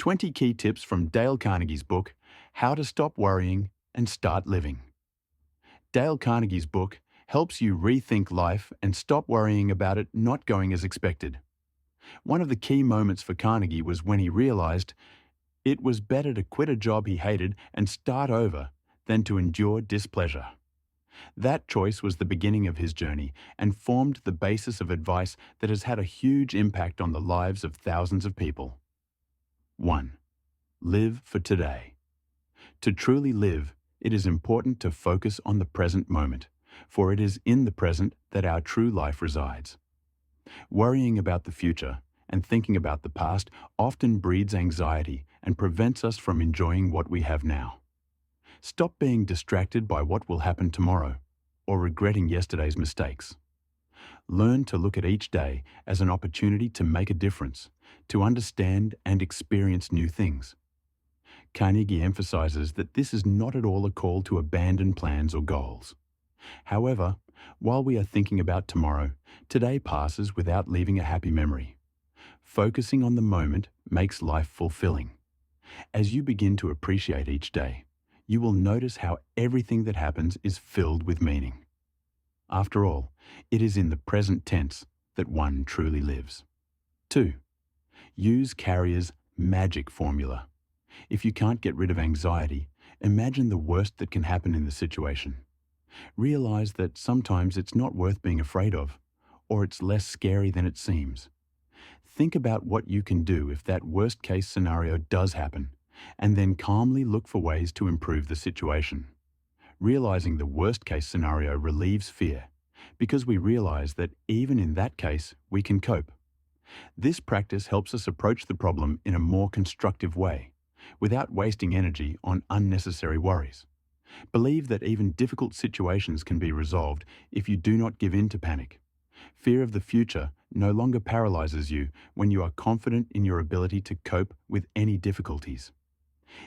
20 key tips from Dale Carnegie's book, How to Stop Worrying and Start Living. Dale Carnegie's book helps you rethink life and stop worrying about it not going as expected. One of the key moments for Carnegie was when he realized it was better to quit a job he hated and start over than to endure displeasure. That choice was the beginning of his journey and formed the basis of advice that has had a huge impact on the lives of thousands of people. 1. Live for today. To truly live, it is important to focus on the present moment, for it is in the present that our true life resides. Worrying about the future and thinking about the past often breeds anxiety and prevents us from enjoying what we have now. Stop being distracted by what will happen tomorrow or regretting yesterday's mistakes. Learn to look at each day as an opportunity to make a difference, to understand and experience new things. Carnegie emphasizes that this is not at all a call to abandon plans or goals. However, while we are thinking about tomorrow, today passes without leaving a happy memory. Focusing on the moment makes life fulfilling. As you begin to appreciate each day, you will notice how everything that happens is filled with meaning. After all, it is in the present tense that one truly lives. 2. Use Carrier's magic formula. If you can't get rid of anxiety, imagine the worst that can happen in the situation. Realize that sometimes it's not worth being afraid of, or it's less scary than it seems. Think about what you can do if that worst-case scenario does happen, and then calmly look for ways to improve the situation. Realizing the worst-case scenario relieves fear, because we realize that even in that case, we can cope. This practice helps us approach the problem in a more constructive way, without wasting energy on unnecessary worries. Believe that even difficult situations can be resolved if you do not give in to panic. Fear of the future no longer paralyzes you when you are confident in your ability to cope with any difficulties.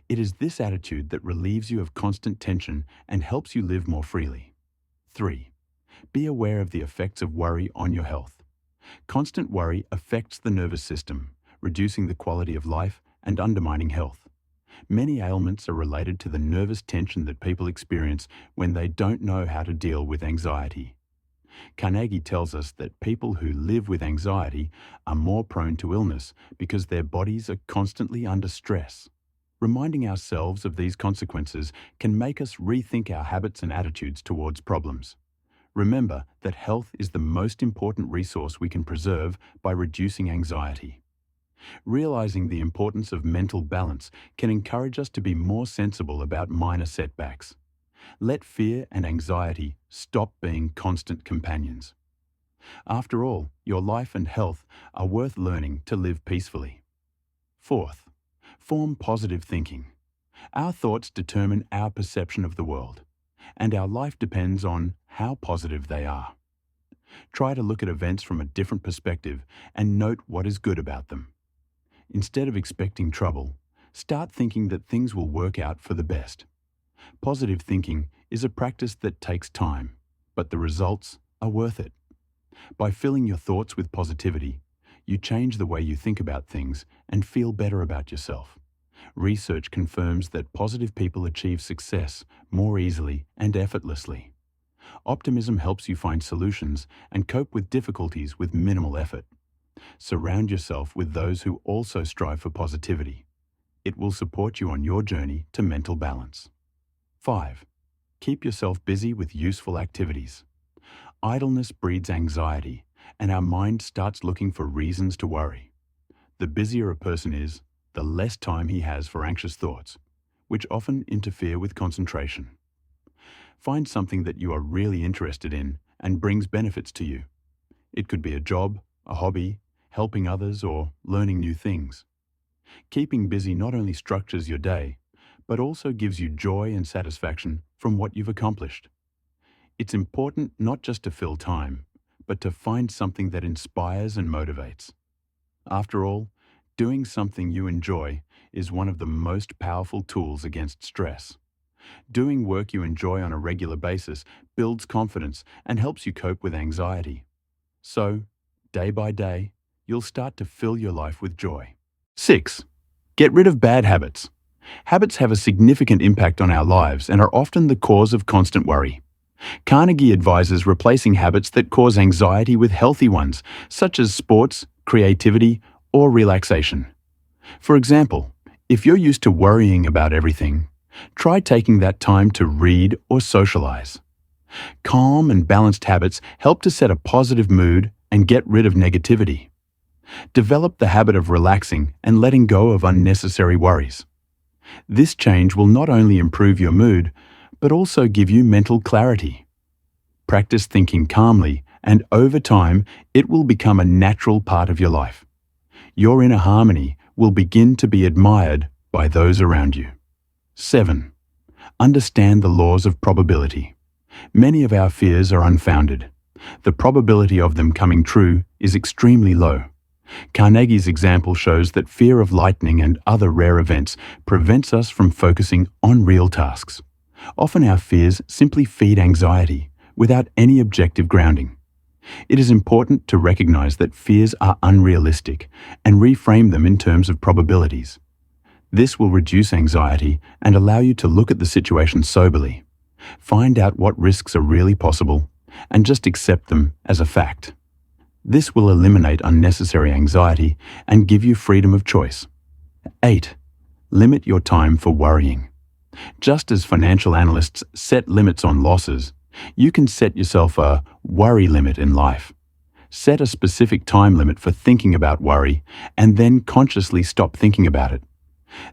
It is this attitude that relieves you of constant tension and helps you live more freely. 3. Be aware of the effects of worry on your health. Constant worry affects the nervous system, reducing the quality of life and undermining health. Many ailments are related to the nervous tension that people experience when they don't know how to deal with anxiety. Carnegie tells us that people who live with anxiety are more prone to illness because their bodies are constantly under stress. Reminding ourselves of these consequences can make us rethink our habits and attitudes towards problems. Remember that health is the most important resource we can preserve by reducing anxiety. Realizing the importance of mental balance can encourage us to be more sensible about minor setbacks. Let fear and anxiety stop being constant companions. After all, your life and health are worth learning to live peacefully. 4th, form positive thinking. Our thoughts determine our perception of the world, and our life depends on how positive they are. Try to look at events from a different perspective and note what is good about them. Instead of expecting trouble, start thinking that things will work out for the best. Positive thinking is a practice that takes time, but the results are worth it. By filling your thoughts with positivity, you change the way you think about things and feel better about yourself. Research confirms that positive people achieve success more easily and effortlessly. Optimism helps you find solutions and cope with difficulties with minimal effort. Surround yourself with those who also strive for positivity. It will support you on your journey to mental balance. 5. Keep yourself busy with useful activities. Idleness breeds anxiety, and our mind starts looking for reasons to worry. The busier a person is, the less time he has for anxious thoughts, which often interfere with concentration. Find something that you are really interested in and brings benefits to you. It could be a job, a hobby, helping others, or learning new things. Keeping busy not only structures your day, but also gives you joy and satisfaction from what you've accomplished. It's important not just to fill time, but to find something that inspires and motivates. After all, doing something you enjoy is one of the most powerful tools against stress. Doing work you enjoy on a regular basis builds confidence and helps you cope with anxiety. So, day by day, you'll start to fill your life with joy. 6. Get rid of bad habits. Habits have a significant impact on our lives and are often the cause of constant worry. Carnegie advises replacing habits that cause anxiety with healthy ones, such as sports, creativity, or relaxation. For example, if you're used to worrying about everything, try taking that time to read or socialize. Calm and balanced habits help to set a positive mood and get rid of negativity. Develop the habit of relaxing and letting go of unnecessary worries. This change will not only improve your mood, but also give you mental clarity. Practice thinking calmly, and over time, it will become a natural part of your life. Your inner harmony will begin to be admired by those around you. 7. Understand the laws of probability. Many of our fears are unfounded. The probability of them coming true is extremely low. Carnegie's example shows that fear of lightning and other rare events prevents us from focusing on real tasks. Often our fears simply feed anxiety without any objective grounding. It is important to recognize that fears are unrealistic and reframe them in terms of probabilities. This will reduce anxiety and allow you to look at the situation soberly. Find out what risks are really possible and just accept them as a fact. This will eliminate unnecessary anxiety and give you freedom of choice. 8. Limit your time for worrying. Just as financial analysts set limits on losses, you can set yourself a worry limit in life. Set a specific time limit for thinking about worry and then consciously stop thinking about it.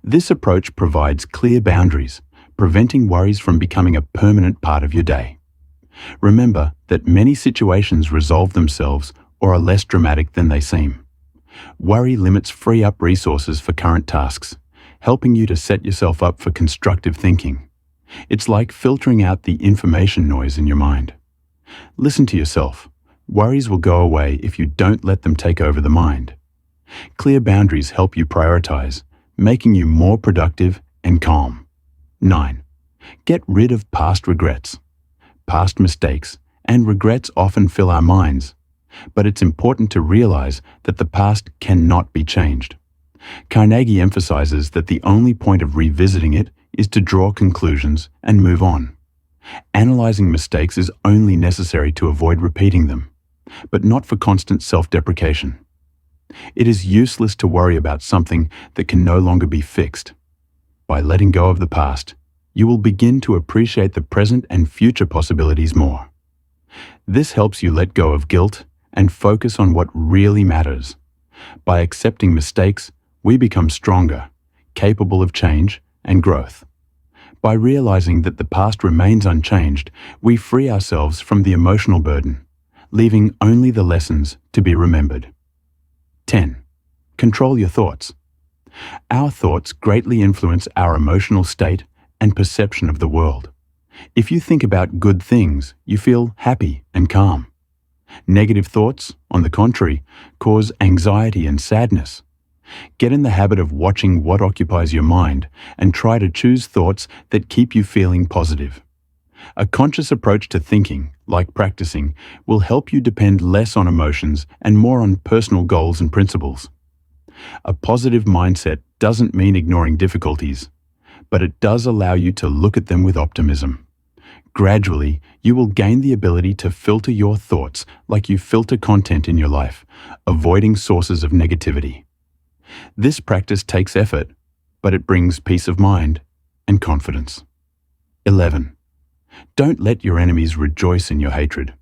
This approach provides clear boundaries, preventing worries from becoming a permanent part of your day. Remember that many situations resolve themselves or are less dramatic than they seem. Worry limits free up resources for current tasks, helping you to set yourself up for constructive thinking. It's like filtering out the information noise in your mind. Listen to yourself. Worries will go away if you don't let them take over the mind. Clear boundaries help you prioritize, making you more productive and calm. 9. Get rid of past regrets. Past mistakes and regrets often fill our minds, but it's important to realize that the past cannot be changed. Carnegie emphasizes that the only point of revisiting it is to draw conclusions and move on. Analyzing mistakes is only necessary to avoid repeating them, but not for constant self-deprecation. It is useless to worry about something that can no longer be fixed. By letting go of the past, you will begin to appreciate the present and future possibilities more. This helps you let go of guilt and focus on what really matters. By accepting mistakes, we become stronger, capable of change and growth. By realizing that the past remains unchanged, we free ourselves from the emotional burden, leaving only the lessons to be remembered. 10. Control your thoughts. Our thoughts greatly influence our emotional state and perception of the world. If you think about good things, you feel happy and calm. Negative thoughts, on the contrary, cause anxiety and sadness. Get in the habit of watching what occupies your mind and try to choose thoughts that keep you feeling positive. A conscious approach to thinking, like practicing, will help you depend less on emotions and more on personal goals and principles. A positive mindset doesn't mean ignoring difficulties, but it does allow you to look at them with optimism. Gradually, you will gain the ability to filter your thoughts like you filter content in your life, avoiding sources of negativity. This practice takes effort, but it brings peace of mind and confidence. 11. Don't let your enemies rejoice in your hatred.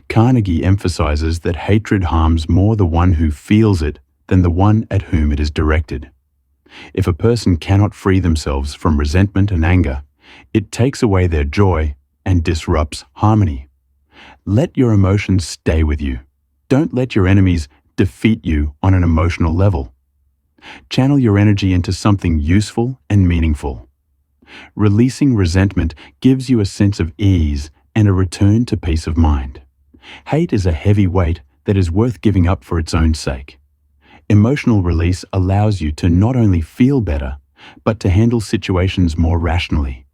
Carnegie emphasizes that hatred harms more the one who feels it than the one at whom it is directed. If a person cannot free themselves from resentment and anger, it takes away their joy and disrupts harmony. Let your emotions stay with you. Don't let your enemies defeat you on an emotional level. Channel your energy into something useful and meaningful. Releasing resentment gives you a sense of ease and a return to peace of mind. Hate is a heavy weight that is worth giving up for its own sake. Emotional release allows you to not only feel better, but to handle situations more rationally.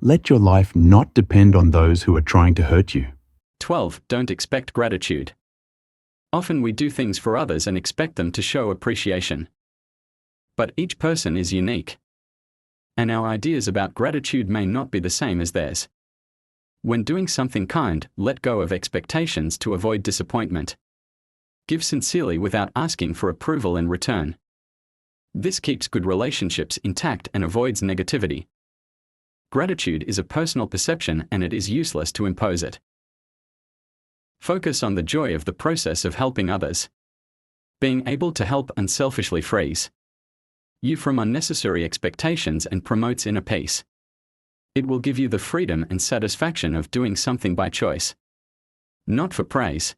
Let your life not depend on those who are trying to hurt you. 12. Don't expect gratitude. Often we do things for others and expect them to show appreciation. But each person is unique. And our ideas about gratitude may not be the same as theirs. When doing something kind, let go of expectations to avoid disappointment. Give sincerely without asking for approval in return. This keeps good relationships intact and avoids negativity. Gratitude is a personal perception and it is useless to impose it. Focus on the joy of the process of helping others. Being able to help unselfishly frees you from unnecessary expectations and promotes inner peace. It will give you the freedom and satisfaction of doing something by choice, not for praise.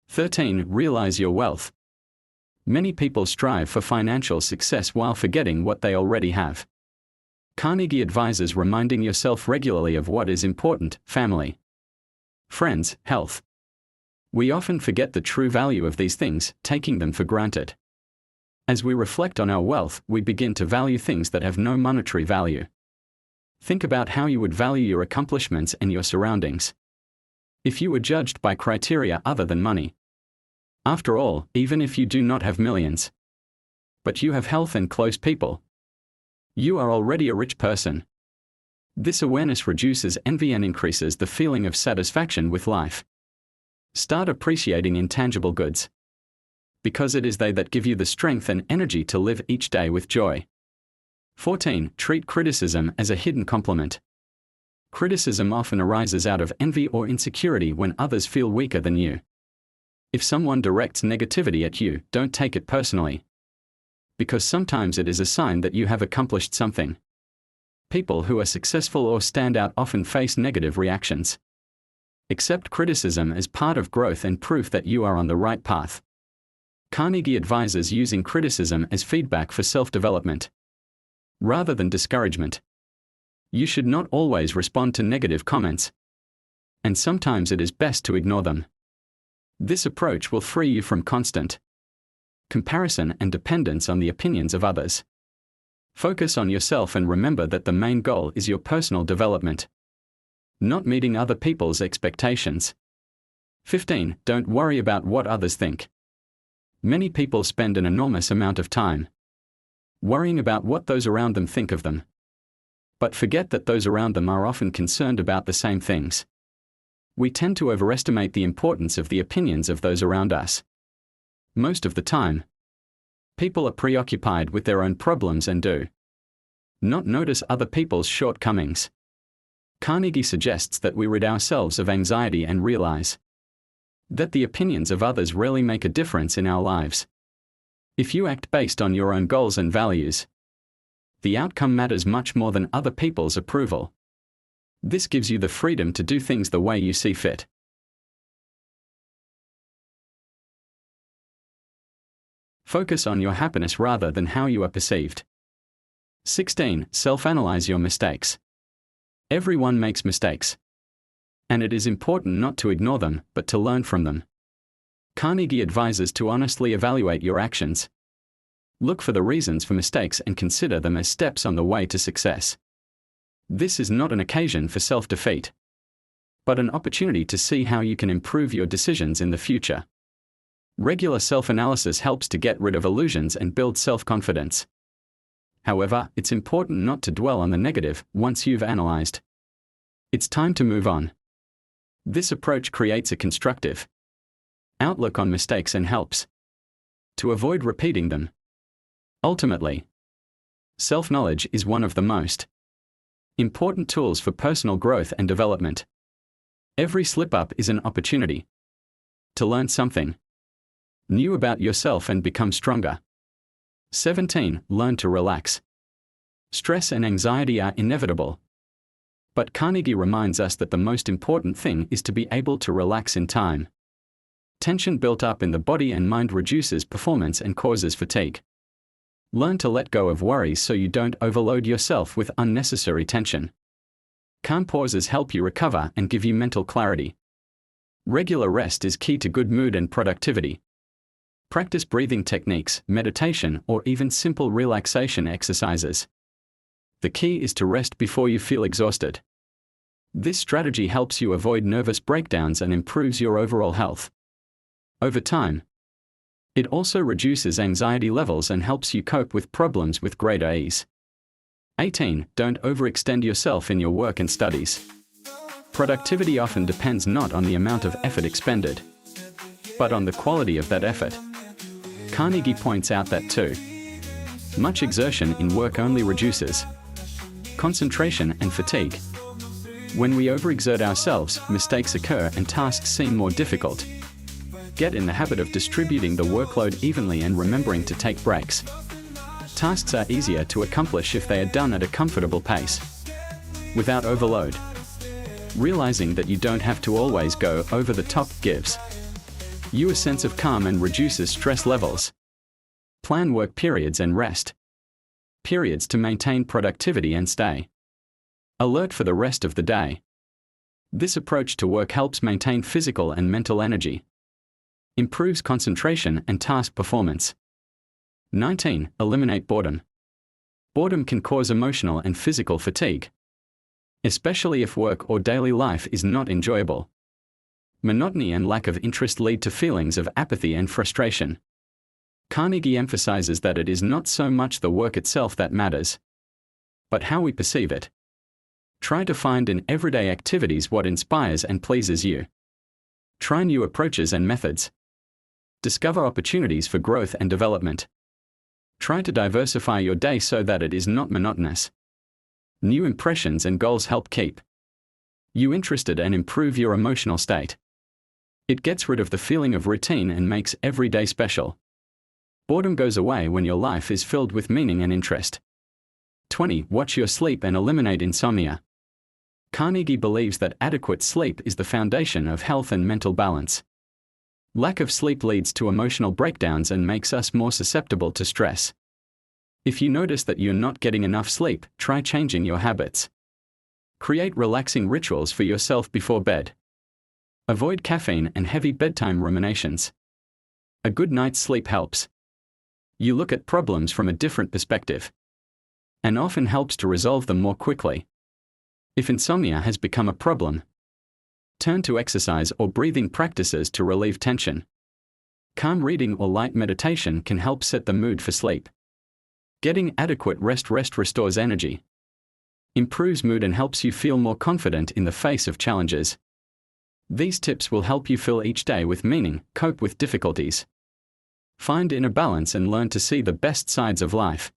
13. Realize your wealth. Many people strive for financial success while forgetting what they already have. Carnegie advises reminding yourself regularly of what is important: family, friends, health. We often forget the true value of these things, taking them for granted. As we reflect on our wealth, we begin to value things that have no monetary value. Think about how you would value your accomplishments and your surroundings if you were judged by criteria other than money. After all, even if you do not have millions, but you have health and close people, you are already a rich person. This awareness reduces envy and increases the feeling of satisfaction with life. Start appreciating intangible goods, because it is they that give you the strength and energy to live each day with joy. 14. Treat criticism as a hidden compliment. Criticism often arises out of envy or insecurity when others feel weaker than you. If someone directs negativity at you, don't take it personally, because sometimes it is a sign that you have accomplished something. People who are successful or stand out often face negative reactions. Accept criticism as part of growth and proof that you are on the right path. Carnegie advises using criticism as feedback for self-development, rather than discouragement. You should not always respond to negative comments, and sometimes it is best to ignore them. This approach will free you from constant comparison and dependence on the opinions of others. Focus on yourself and remember that the main goal is your personal development, not meeting other people's expectations. 15. Don't worry about what others think. Many people spend an enormous amount of time worrying about what those around them think of them, but forget that those around them are often concerned about the same things. We tend to overestimate the importance of the opinions of those around us. Most of the time, people are preoccupied with their own problems and do not notice other people's shortcomings. Carnegie suggests that we rid ourselves of anxiety and realize that the opinions of others rarely make a difference in our lives. If you act based on your own goals and values, the outcome matters much more than other people's approval. This gives you the freedom to do things the way you see fit. Focus on your happiness rather than how you are perceived. 16. Self-analyze your mistakes. Everyone makes mistakes, and it is important not to ignore them, but to learn from them. Carnegie advises to honestly evaluate your actions. Look for the reasons for mistakes and consider them as steps on the way to success. This is not an occasion for self-defeat, but an opportunity to see how you can improve your decisions in the future. Regular self-analysis helps to get rid of illusions and build self-confidence. However, it's important not to dwell on the negative once you've analyzed. It's time to move on. This approach creates a constructive outlook on mistakes and helps to avoid repeating them. Ultimately, self-knowledge is one of the most important tools for personal growth and development. Every slip-up is an opportunity to learn something new about yourself and become stronger. 17. Learn to relax. Stress and anxiety are inevitable, but Carnegie reminds us that the most important thing is to be able to relax in time. Tension built up in the body and mind reduces performance and causes fatigue. Learn to let go of worries so you don't overload yourself with unnecessary tension. Calm pauses help you recover and give you mental clarity. Regular rest is key to good mood and productivity. Practice breathing techniques, meditation, or even simple relaxation exercises. The key is to rest before you feel exhausted. This strategy helps you avoid nervous breakdowns and improves your overall health. Over time, It also reduces anxiety levels and helps you cope with problems with greater ease. 18. Don't overextend yourself in your work and studies. Productivity often depends not on the amount of effort expended, but on the quality of that effort. Carnegie points out that too much exertion in work only reduces concentration and fatigue. When we overexert ourselves, mistakes occur and tasks seem more difficult. Get in the habit of distributing the workload evenly and remembering to take breaks. Tasks are easier to accomplish if they are done at a comfortable pace, without overload. Realizing that you don't have to always go over the top gives you a sense of calm and reduces stress levels. Plan work periods and rest periods to maintain productivity and stay alert for the rest of the day. This approach to work helps maintain physical and mental energy, improves concentration and task performance. 19. Eliminate boredom. Boredom can cause emotional and physical fatigue, especially if work or daily life is not enjoyable. Monotony and lack of interest lead to feelings of apathy and frustration. Carnegie emphasizes that it is not so much the work itself that matters, but how we perceive it. Try to find in everyday activities what inspires and pleases you. Try new approaches and methods. Discover opportunities for growth and development. Try to diversify your day so that it is not monotonous. New impressions and goals help keep you interested and improve your emotional state. It gets rid of the feeling of routine and makes every day special. Boredom goes away when your life is filled with meaning and interest. 20. Watch your sleep and eliminate insomnia. Carnegie believes that adequate sleep is the foundation of health and mental balance. Lack of sleep leads to emotional breakdowns and makes us more susceptible to stress. If you notice that you're not getting enough sleep, try changing your habits. Create relaxing rituals for yourself before bed. Avoid caffeine and heavy bedtime ruminations. A good night's sleep helps you look at problems from a different perspective, and often helps to resolve them more quickly. If insomnia has become a problem, turn to exercise or breathing practices to relieve tension. Calm reading or light meditation can help set the mood for sleep. Getting adequate rest restores energy, improves mood and helps you feel more confident in the face of challenges. These tips will help you fill each day with meaning, cope with difficulties, find inner balance and learn to see the best sides of life.